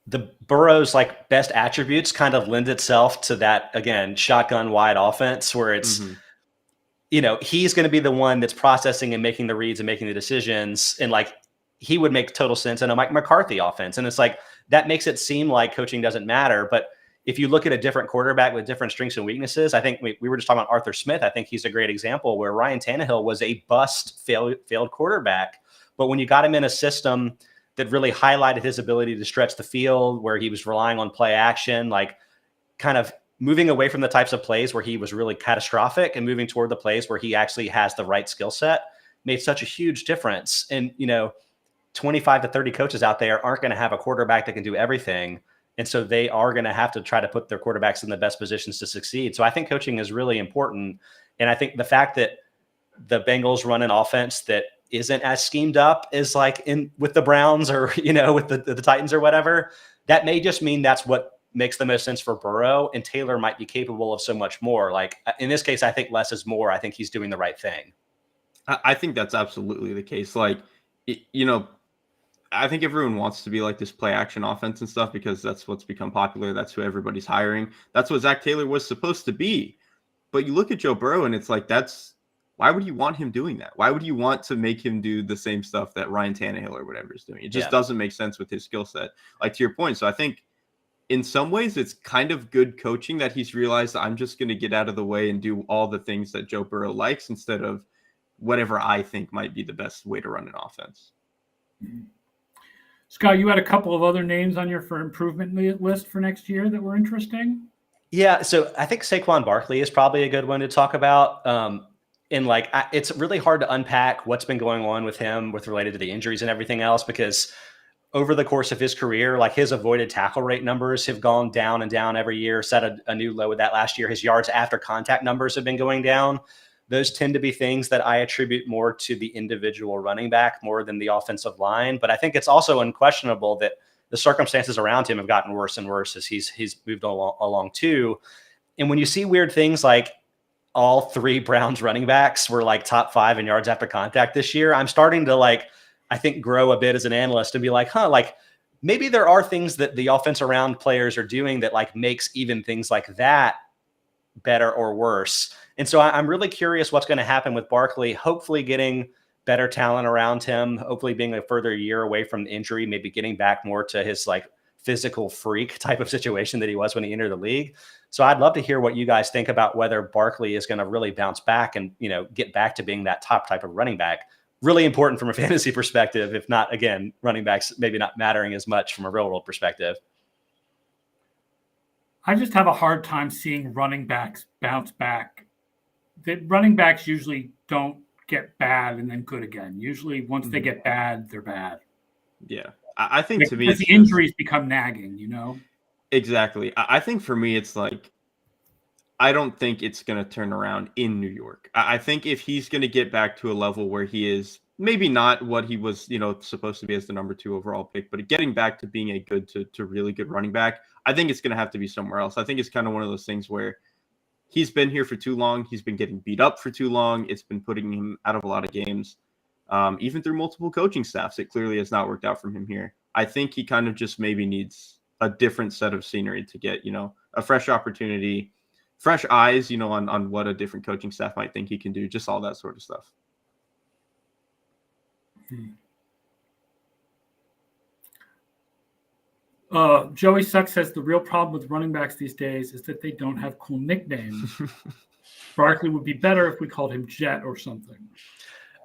[SPEAKER 2] the Burrow's best attributes kind of lend itself to that, again, shotgun wide offense where it's, he's going to be the one that's processing and making the reads and making the decisions. And he would make total sense in a Mike McCarthy offense. And it's that makes it seem like coaching doesn't matter. But if you look at a different quarterback with different strengths and weaknesses, I think we were just talking about Arthur Smith. I think he's a great example where Ryan Tannehill was a bust failed quarterback. But when you got him in a system that really highlighted his ability to stretch the field, where he was relying on play action, kind of moving away from the types of plays where he was really catastrophic and moving toward the plays where he actually has the right skill set, made such a huge difference. And, 25 to 30 coaches out there aren't going to have a quarterback that can do everything. And so they are going to have to try to put their quarterbacks in the best positions to succeed. So I think coaching is really important. And I think the fact that the Bengals run an offense that isn't as schemed up as with the Browns or, with the Titans or whatever, that may just mean that's what makes the most sense for Burrow, and Taylor might be capable of so much more. In this case, I think less is more. I think he's doing the right thing.
[SPEAKER 3] I think that's absolutely the case. I think everyone wants to be this play action offense and stuff because that's what's become popular. That's who everybody's hiring. That's what Zach Taylor was supposed to be. But you look at Joe Burrow and it's why would you want him doing that? Why would you want to make him do the same stuff that Ryan Tannehill or whatever is doing? It just doesn't make sense with his skill set. To your point. So I think in some ways it's kind of good coaching that he's realized I'm just going to get out of the way and do all the things that Joe Burrow likes instead of whatever I think might be the best way to run an offense.
[SPEAKER 1] Mm-hmm. Scott, you had a couple of other names on your for improvement list for next year that were interesting.
[SPEAKER 2] Yeah, so I think Saquon Barkley is probably a good one to talk about. It's really hard to unpack what's been going on with him with related to the injuries and everything else, because over the course of his career, his avoided tackle rate numbers have gone down and down every year, set a new low with that last year. His yards after contact numbers have been going down. Those tend to be things that I attribute more to the individual running back more than the offensive line. But I think it's also unquestionable that the circumstances around him have gotten worse and worse as he's moved along too. And when you see weird things like all 3 Browns running backs were top 5 in yards after contact this year, I'm starting to I think grow a bit as an analyst and be maybe there are things that the offense around players are doing that makes even things like that better or worse. And so I'm really curious what's going to happen with Barkley, hopefully getting better talent around him, hopefully being a further year away from the injury, maybe getting back more to his physical freak type of situation that he was when he entered the league. So I'd love to hear what you guys think about whether Barkley is going to really bounce back and, get back to being that top type of running back. Really important from a fantasy perspective, if not, again, running backs maybe not mattering as much from a real world perspective.
[SPEAKER 1] I just have a hard time seeing running backs bounce back. The running backs usually don't get bad and then good again. Usually once they get bad, they're bad.
[SPEAKER 3] Yeah. I think to me,
[SPEAKER 1] it's the injuries become nagging,
[SPEAKER 3] Exactly. I think for me, it's I don't think it's going to turn around in New York. I think if he's going to get back to a level where he is maybe not what he was, supposed to be as the number 2 overall pick, but getting back to being a good to really good running back, I think it's going to have to be somewhere else. I think it's kind of one of those things where he's been here for too long. He's been getting beat up for too long. It's been putting him out of a lot of games. Even through multiple coaching staffs, it clearly has not worked out from him here. I think he kind of just maybe needs a different set of scenery to get, a fresh opportunity, fresh eyes, on what a different coaching staff might think he can do, just all that sort of stuff.
[SPEAKER 1] Joey Suck says the real problem with running backs these days is that they don't have cool nicknames. Barkley would be better if we called him Jet or something.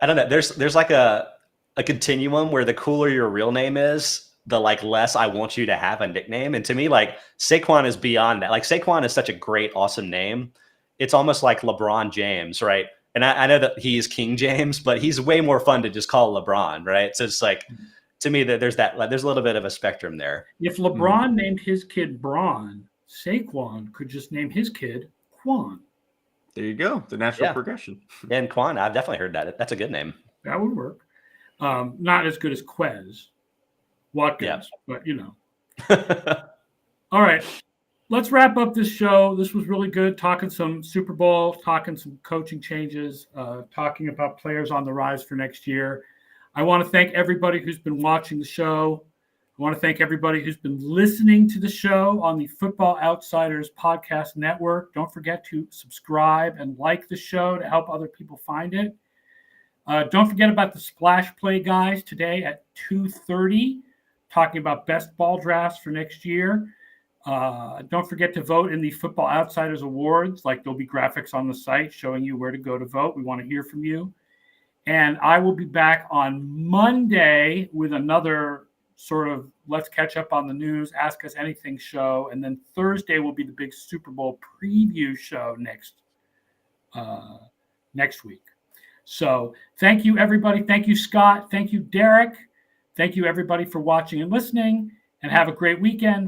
[SPEAKER 2] I don't know. There's like a continuum where the cooler your real name is, the less I want you to have a nickname. And to me, Saquon is beyond that. Saquon is such a great, awesome name. It's almost like LeBron James, right? And I know that he's King James, but he's way more fun to just call LeBron, right? So it's to me that there's a little bit of a spectrum there.
[SPEAKER 1] If LeBron named his kid Braun, Saquon could just name his kid Quan.
[SPEAKER 3] There you go. The natural progression.
[SPEAKER 2] And Quan, I've definitely heard that. That's a good name.
[SPEAKER 1] That would work. Not as good as Quez Watkins, but All right. Let's wrap up this show. This was really good, talking some Super Bowl, talking some coaching changes, talking about players on the rise for next year. I want to thank everybody who's been watching the show. I want to thank everybody who's been listening to the show on the Football Outsiders Podcast Network. Don't forget to subscribe and like the show to help other people find it. Don't forget about the Splash Play guys today at 2:30, talking about best ball drafts for next year. Don't forget to vote in the Football Outsiders Awards. There'll be graphics on the site showing you where to go to vote. We want to hear from you. And I will be back on Monday with another sort of let's catch up on the news, ask us anything show. And then Thursday will be the big Super Bowl preview show next week. So thank you, everybody. Thank you, Scott. Thank you, Derrik. Thank you, everybody, for watching and listening. And have a great weekend.